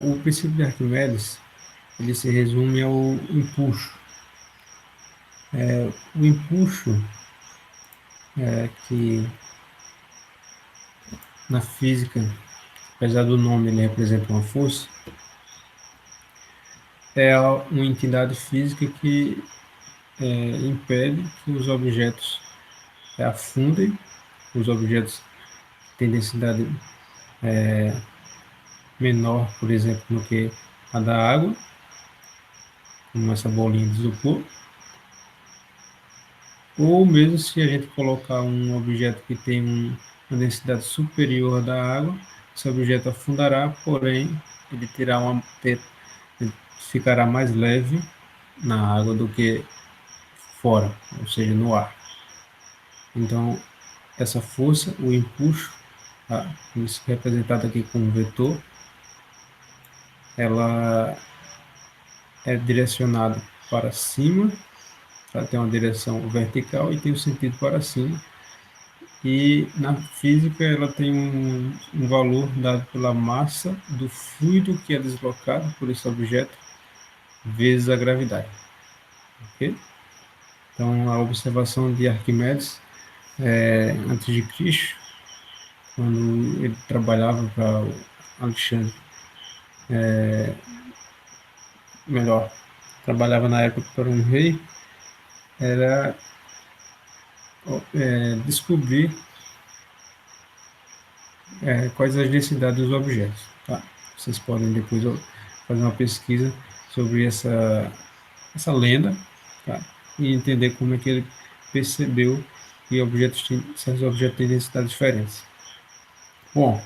O princípio de Arquimedes, ele se resume ao empuxo. O empuxo que na física, apesar do nome ele representa uma força, é uma entidade física que impede que os objetos afundem, os objetos que têm densidade menor, por exemplo, do que a da água, como essa bolinha de isopor, ou mesmo se a gente colocar um objeto que tem uma densidade superior da água, esse objeto afundará, porém ele ele ficará mais leve na água do que fora, ou seja, no ar. Então, essa força, o empuxo, tá? Isso representado aqui como vetor, ela é direcionada para cima, tá? Tem uma direção vertical e tem o sentido para cima. E na física ela tem um valor dado pela massa do fluido que é deslocado por esse objeto vezes a gravidade. Ok? Então a observação de Arquimedes antes de Cristo, quando ele trabalhava para o Alexandre, melhor, trabalhava na época para um rei, era descobrir quais as densidades dos objetos. Tá? Vocês podem depois fazer uma pesquisa sobre essa lenda, tá? E entender como é que ele percebeu que certos objetos têm densidades diferentes. Bom,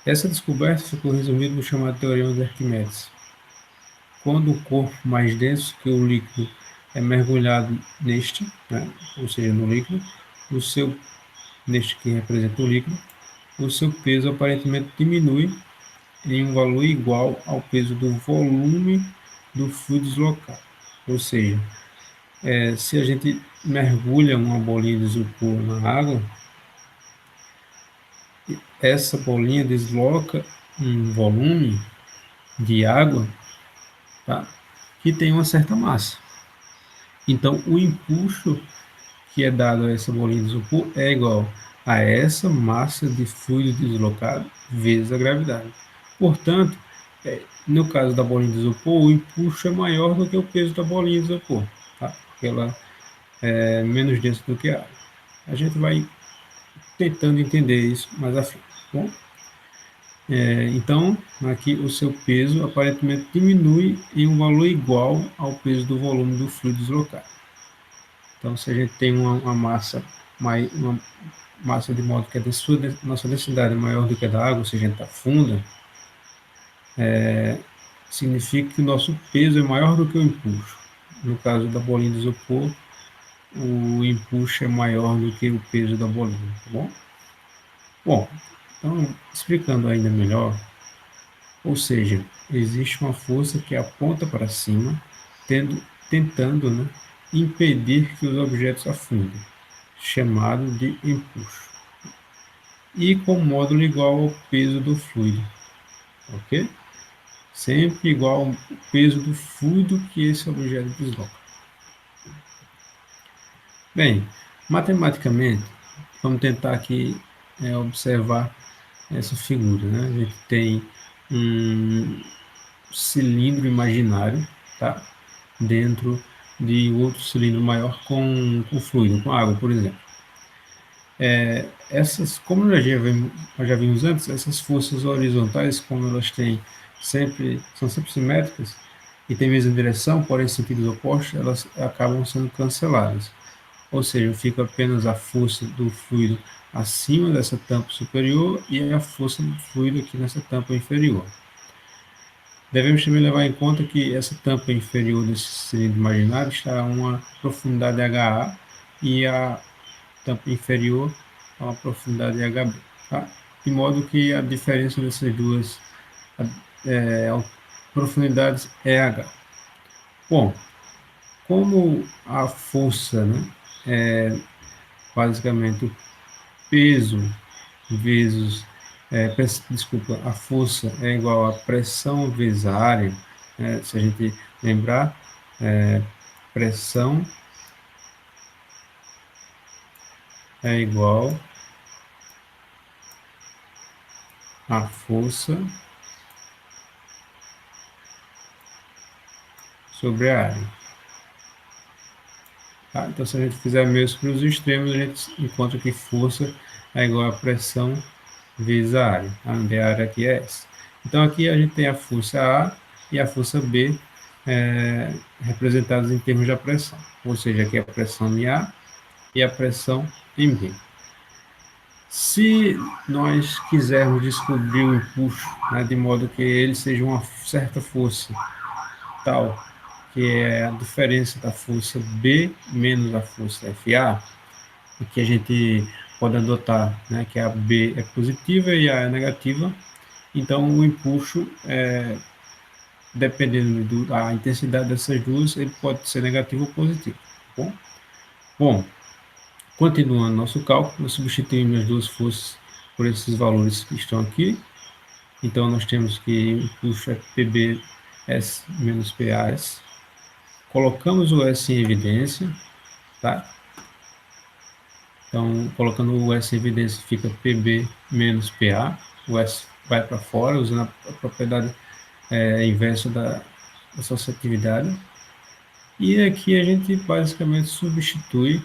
essa descoberta ficou resumida no chamado Teorema de Arquimedes. Quando o corpo mais denso que o líquido é mergulhado neste, né, ou seja, no líquido, neste que representa o líquido, o seu peso aparentemente diminui em um valor igual ao peso do volume do fluido deslocado. Ou seja, se a gente mergulha uma bolinha de isopor na água, essa bolinha desloca um volume de água, tá? Que tem uma certa massa. Então, o impulso que é dado a essa bolinha de isopor é igual a essa massa de fluido deslocado vezes a gravidade. Portanto, no caso da bolinha de isopor, o impulso é maior do que o peso da bolinha de isopor, tá? Porque ela é menos densa do que a água. A gente vai tentando entender isso mais à frente. Bom, então, aqui o seu peso aparentemente diminui em um valor igual ao peso do volume do fluido deslocado. Então, se a gente tem uma massa de modo que nossa densidade é maior do que a da água, ou seja, a gente afunda, significa que o nosso peso é maior do que o impulso. No caso da bolinha de isopor, o impulso é maior do que o peso da bolinha, tá bom? Bom, então, explicando ainda melhor, ou seja, existe uma força que aponta para cima, tentando, né, impedir que os objetos afundem, chamado de impulso, e com módulo igual ao peso do fluido, ok? Sempre igual ao peso do fluido que esse objeto desloca. Bem, matematicamente, vamos tentar aqui observar essa figura, né? A gente tem um cilindro imaginário, tá? Dentro de outro cilindro maior com fluido, com água, por exemplo. Como nós já vimos antes, essas forças horizontais, como elas são sempre simétricas e têm a mesma direção, porém em sentidos opostos, elas acabam sendo canceladas. Ou seja, fica apenas a força do fluido acima dessa tampa superior e a força do fluido aqui nessa tampa inferior. Devemos também levar em conta que essa tampa inferior desse cilindro imaginário está a uma profundidade HA e a tampa inferior a uma profundidade HB. Tá? De modo que a diferença dessas duas profundidades é H. Bom, como a força, né, é basicamente o peso vezes desculpa, a força é igual a pressão vezes a área, né? Se a gente lembrar, pressão é igual a força sobre a área. Tá? Então, se a gente fizer mesmo para os extremos, a gente encontra que força é igual a pressão vezes a área. Onde a área aqui é essa. Então, aqui a gente tem a força A e a força B representadas em termos da pressão. Ou seja, aqui a pressão em A e a pressão em B. Se nós quisermos descobrir o impulso, né, de modo que ele seja uma certa força tal, que é a diferença da força B menos a força FA, que a gente pode adotar, né, que a B é positiva e a é negativa, então o impulso, dependendo da intensidade dessas duas, ele pode ser negativo ou positivo. Tá bom? Bom, continuando nosso cálculo, nós substituímos as duas forças por esses valores que estão aqui. Então, nós temos que o impulso é PBS menos PAS. Colocamos o S em evidência, tá? Então, colocando o S em evidência, fica PB menos PA. O S vai para fora, usando a propriedade inversa da associatividade. E aqui a gente basicamente substitui,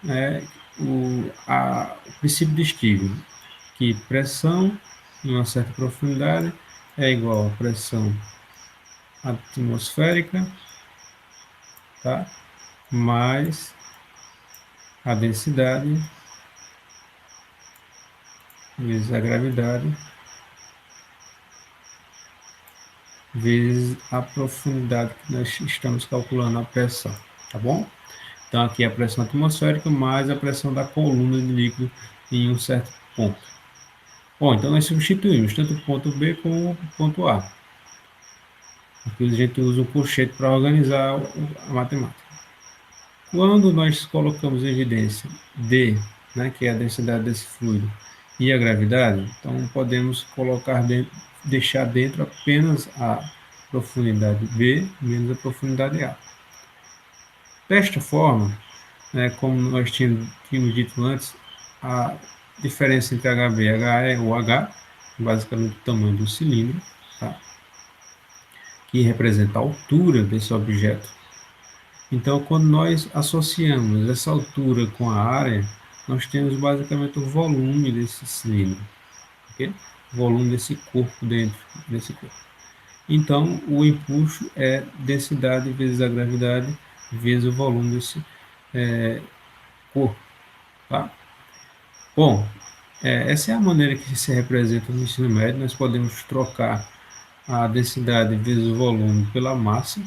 né, o princípio de Stigler, que pressão em uma certa profundidade é igual a pressão atmosférica, tá? Mais a densidade vezes a gravidade vezes a profundidade que nós estamos calculando a pressão, tá bom? Então aqui é a pressão atmosférica mais a pressão da coluna de líquido em um certo ponto. Bom, então nós substituímos tanto o ponto B como o ponto A. Aqui a gente usa o colchete para organizar a matemática. Quando nós colocamos em evidência D, né, que é a densidade desse fluido, e a gravidade, então podemos deixar dentro apenas a profundidade B menos a profundidade A. Desta forma, né, como nós tínhamos dito antes, a diferença entre HB e HA é o H, basicamente o tamanho do cilindro, tá? Que representa a altura desse objeto. Então, quando nós associamos essa altura com a área, nós temos basicamente o volume desse cilindro, okay? O volume desse corpo dentro desse corpo. Então, o impulso é densidade vezes a gravidade vezes o volume desse corpo, tá? Bom, essa é a maneira que se representa no ensino médio. Nós podemos trocar a densidade vezes o volume pela massa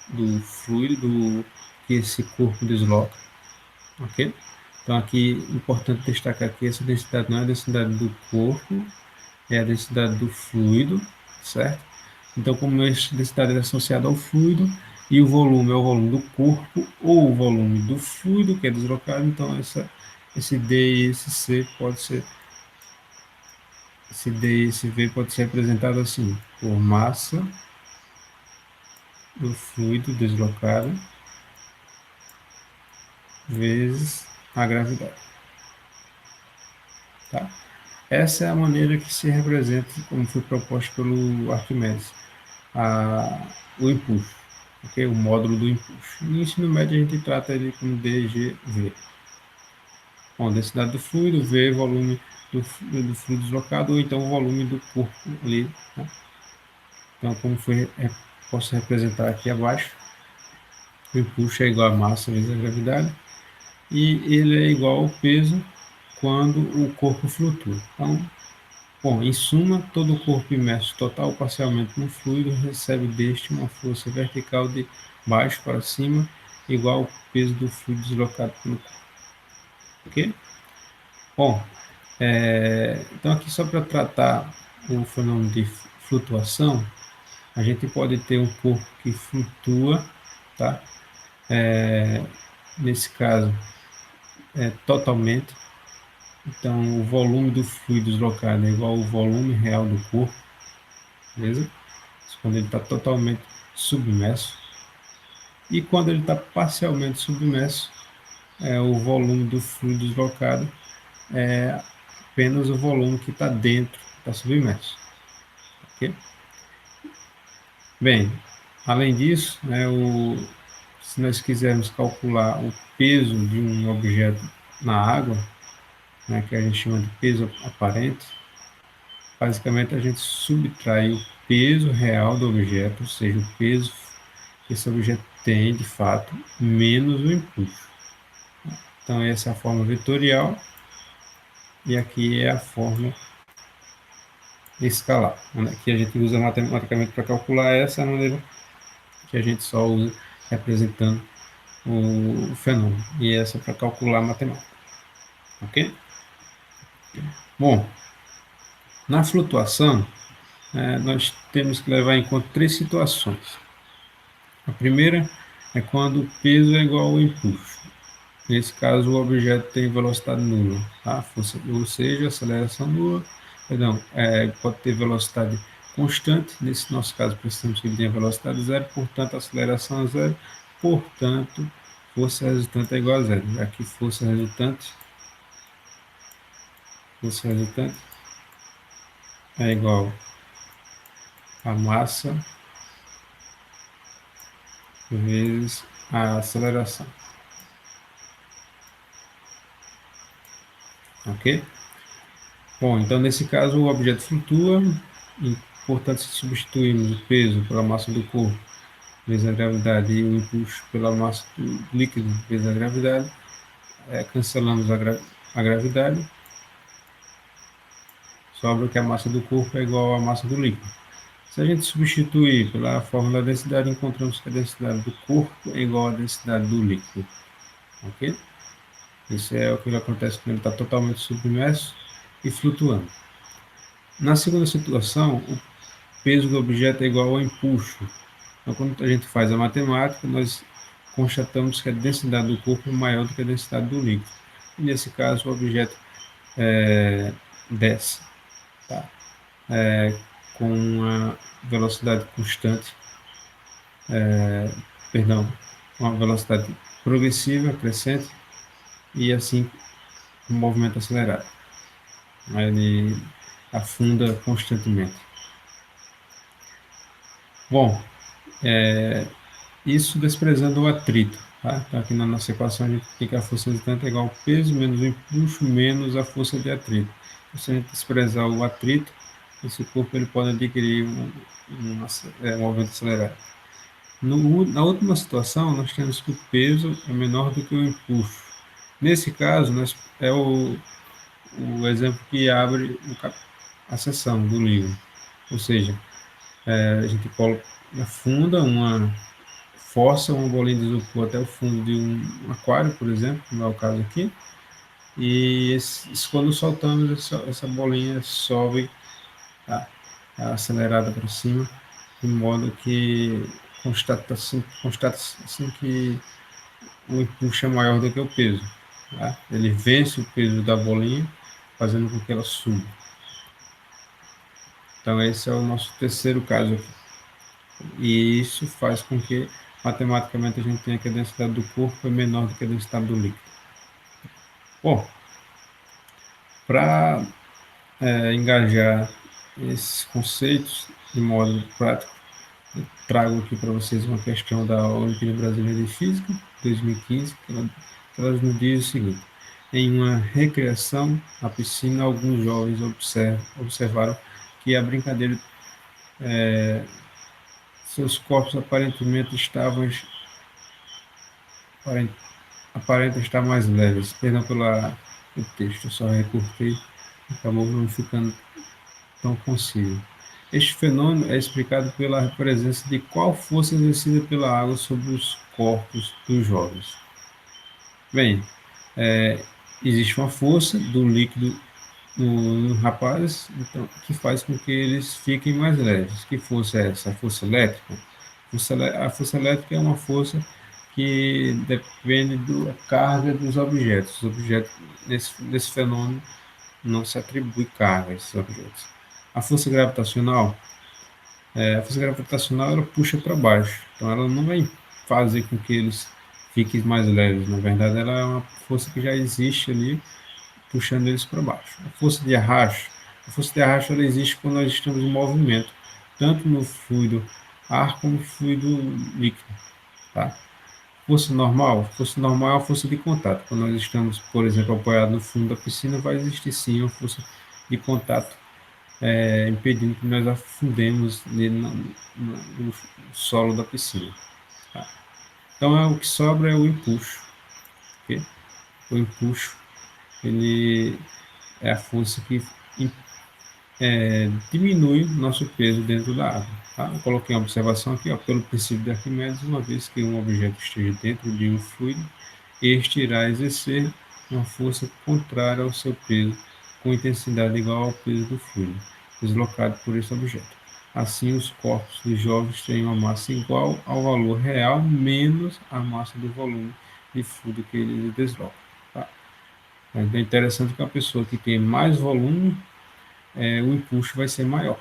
do fluido que esse corpo desloca, ok? Então aqui, importante destacar que essa densidade não é a densidade do corpo, é a densidade do fluido, certo? Então, como essa densidade é associada ao fluido e o volume é o volume do corpo ou o volume do fluido que é deslocado, então esse D e esse C pode ser, esse D e esse V pode ser representado assim, por massa do fluido deslocado vezes a gravidade. Tá? Essa é a maneira que se representa, como foi proposto pelo Arquimedes, o impulso, okay? O módulo do impulso. No ensino médio a gente trata ele como DGV. Bom, densidade do fluido, V, volume do fluido deslocado, ou então o volume do corpo ali. Né? Então, como posso representar aqui abaixo, o impulso é igual a massa vezes a gravidade, e ele é igual ao peso quando o corpo flutua. Então, bom, em suma, todo o corpo imerso total ou parcialmente no fluido recebe deste uma força vertical de baixo para cima, igual ao peso do fluido deslocado pelo corpo. Ok? Bom, então aqui só para tratar o fenômeno de flutuação, a gente pode ter um corpo que flutua, tá? Nesse caso, totalmente, Então, o volume do fluido deslocado é igual ao volume real do corpo, beleza? Isso quando ele está totalmente submerso. E quando ele está parcialmente submerso, o volume do fluido deslocado é apenas o volume que está dentro, está submerso. Ok? Bem, além disso, se nós quisermos calcular o peso de um objeto na água, que a gente chama de peso aparente, basicamente a gente subtrai o peso real do objeto, ou seja, o peso que esse objeto tem de fato, menos o impulso. Então essa é a forma vetorial e aqui é a forma escalar. Aqui a gente usa matematicamente para calcular essa maneira que a gente só usa representando o fenômeno. E essa é para calcular a matemática. Ok? Bom, na flutuação, nós temos que levar em conta três situações. A primeira é quando o peso é igual ao impulso. Nesse caso, o objeto tem velocidade nula, tá? Força, ou seja, aceleração nula. Perdão, pode ter velocidade constante. Nesse nosso caso, precisamos que ele tenha velocidade zero, portanto, aceleração é zero. Portanto, força resultante é igual a zero. Aqui, força resultante é igual a massa vezes a aceleração. Ok? Bom, então nesse caso o objeto flutua, e, portanto, se substituirmos o peso pela massa do corpo vezes a gravidade e o impulso pela massa do líquido vezes a gravidade, cancelamos a gravidade, sobra que a massa do corpo é igual à massa do líquido. Se a gente substituir pela fórmula da densidade, encontramos que a densidade do corpo é igual à densidade do líquido. Ok? Isso é o que acontece quando ele está totalmente submerso e flutuando. Na segunda situação, o peso do objeto é igual ao impulso. Então, quando a gente faz a matemática, nós constatamos que a densidade do corpo é maior do que a densidade do líquido. E nesse caso, o objeto desce, tá? Com uma velocidade constante, perdão, uma velocidade progressiva, crescente, e assim um movimento acelerado. Ele afunda constantemente. Bom, isso desprezando o atrito. Tá? Então, aqui na nossa equação, a gente tem que a força resultante é igual ao peso menos o impulso menos a força de atrito. Então, se a gente desprezar o atrito, esse corpo ele pode adquirir um movimento acelerado. Na última situação, nós temos que o peso é menor do que o impulso. Nesse caso, é o exemplo que abre a seção do livro. Ou seja, a gente afunda força uma bolinha de isopor até o fundo de um aquário, por exemplo, como é o caso aqui, e quando soltamos, essa bolinha sobe acelerada para cima, de modo que constata-se que o impulso é maior do que o peso. Tá? Ele vence o peso da bolinha, fazendo com que ela suba. Então esse é o nosso terceiro caso aqui. E isso faz com que matematicamente a gente tenha que a densidade do corpo é menor do que a densidade do líquido. Bom, para engajar esses conceitos de modo prático, eu trago aqui para vocês uma questão da Olimpíada Brasileira de Física, 2015, que ela nos diz o seguinte: em uma recreação na piscina, alguns jovens observaram que a brincadeira, seus corpos aparentemente aparentam estar mais leves. Perdão pelo texto, eu só recortei, acabou não ficando tão conciso. Este fenômeno é explicado pela presença de qual força exercida pela água sobre os corpos dos jovens. Bem, existe uma força do líquido no rapaz, então, que faz com que eles fiquem mais leves. Que força é essa? A força elétrica? A força elétrica é uma força que depende da carga dos objetos. Os objetos, nesse fenômeno, não se atribui carga a esses objetos. A força gravitacional, ela puxa para baixo, então ela não vai fazer com que eles fiquem mais leves. Na verdade, ela é uma força que já existe ali, puxando eles para baixo. A força de arrasto ela existe quando nós estamos em movimento, tanto no fluido ar como no fluido líquido. Tá? Força normal é a força de contato. Quando nós estamos, por exemplo, apoiados no fundo da piscina, vai existir sim uma força de contato, impedindo que nós afundemos no solo da piscina. Tá? Então, o que sobra é o empuxo. Okay? O empuxo ele é a força que diminui nosso peso dentro da água. Tá? Eu coloquei uma observação aqui, ó, pelo princípio de Arquimedes, uma vez que um objeto esteja dentro de um fluido, este irá exercer uma força contrária ao seu peso, com intensidade igual ao peso do fluido deslocado por esse objeto. Assim, os corpos dos jovens têm uma massa igual ao valor real menos a massa do volume de fluido que eles deslocam. Tá? Então, é interessante que uma pessoa que tem mais volume, o empuxo vai ser maior.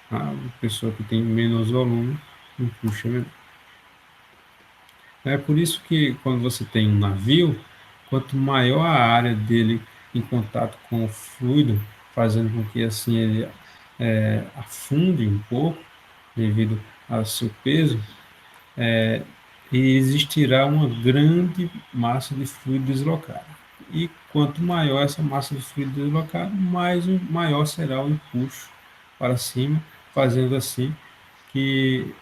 Tá? Uma pessoa que tem menos volume, o empuxo é menor. É por isso que quando você tem um navio, quanto maior a área dele em contato com o fluido, fazendo com que assim ele afunde um pouco devido ao seu peso, e existirá uma grande massa de fluido deslocado. E quanto maior essa massa de fluido deslocado, maior será o empuxo para cima, fazendo assim que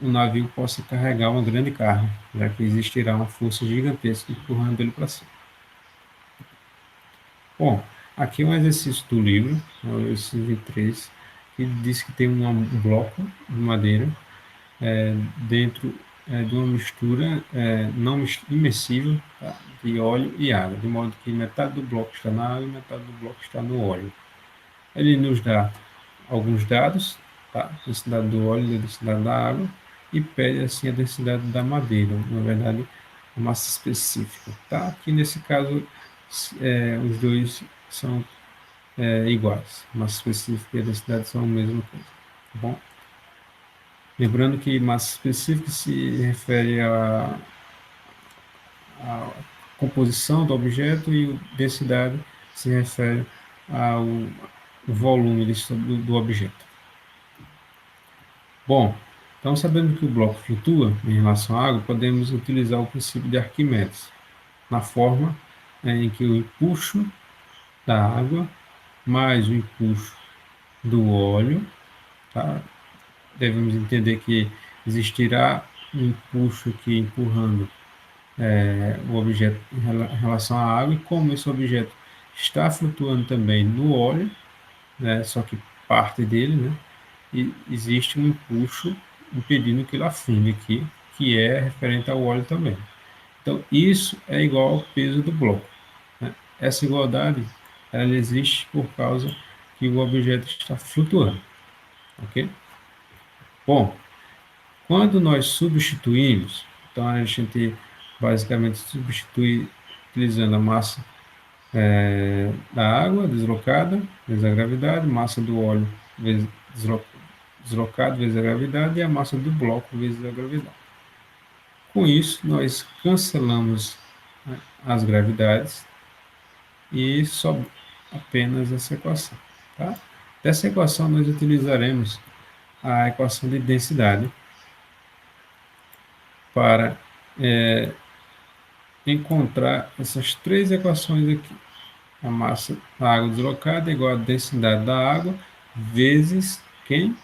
o navio possa carregar uma grande carga, já que existirá uma força gigantesca empurrando ele para cima. Bom, aqui é um exercício do livro, é o exercício 23, que diz que tem um bloco de madeira dentro de uma mistura não imersível, tá, de óleo e água, de modo que metade do bloco está na água e metade do bloco está no óleo. Ele nos dá alguns dados, tá? A densidade do óleo e a densidade da água, e pede assim a densidade da madeira, na verdade, a massa específica. Tá? Aqui nesse caso, os dois são iguais, a massa específica e a densidade são a mesma coisa. Tá bom? Lembrando que massa específica se refere à composição do objeto e densidade se refere ao volume do objeto. Bom, então sabendo que o bloco flutua em relação à água, podemos utilizar o princípio de Arquimedes, na forma em que o empuxo da água mais o empuxo do óleo, tá? Devemos entender que existirá um empuxo aqui empurrando o objeto em relação à água, e como esse objeto está flutuando também no óleo, né, só que parte dele, né, e existe um empuxo impedindo que ele afunde aqui, que é referente ao óleo também. Então, isso é igual ao peso do bloco. Né? Essa igualdade ela existe por causa que o objeto está flutuando. Ok? Bom, quando nós substituímos, então a gente basicamente substitui utilizando a massa da água deslocada vezes a gravidade, massa do óleo vezes deslocado vezes a gravidade e a massa do bloco vezes a gravidade. Com isso, nós cancelamos, né, as gravidades e só apenas essa equação. Tá? Dessa equação, nós utilizaremos a equação de densidade para encontrar essas três equações aqui. A massa da água deslocada é igual à densidade da água vezes quem?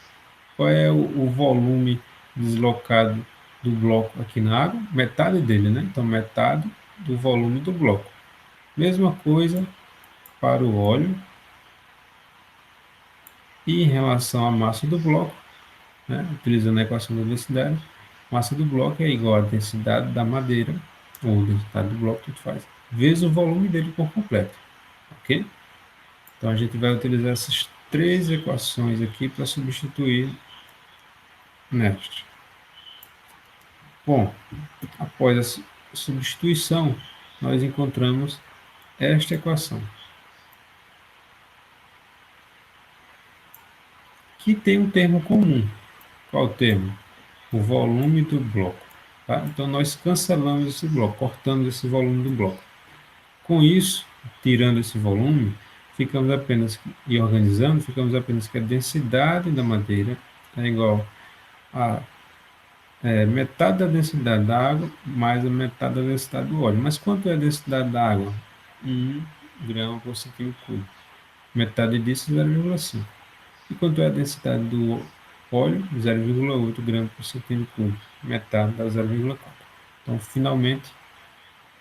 Qual é o volume deslocado do bloco aqui na água? Metade dele, né? Então, metade do volume do bloco. Mesma coisa para o óleo. E em relação à massa do bloco, né? Utilizando a equação da densidade, massa do bloco é igual à densidade da madeira, ou densidade do bloco, tudo faz, vezes o volume dele por completo. Ok? Então, a gente vai utilizar essas três equações aqui para substituir nesta. Bom, após a substituição, nós encontramos esta equação, que tem um termo comum. Qual o termo? O volume do bloco. Tá? Então, nós cancelamos esse bloco, cortamos esse volume do bloco. Com isso, tirando esse volume, ficamos apenas, e organizando, ficamos apenas que a densidade da madeira é igual a metade da densidade da água mais a metade da densidade do óleo. Mas quanto é a densidade da água? 1 grama por centímetro cúbico. Metade disso, 0,5. E quanto é a densidade do óleo? 0,8 gramas por centímetro cúbico. Metade da 0,4. Então, finalmente,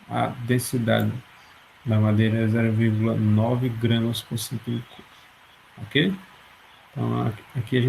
a densidade da madeira é 0,9 gramas por centímetro cúbico. Ok? Então, aqui a gente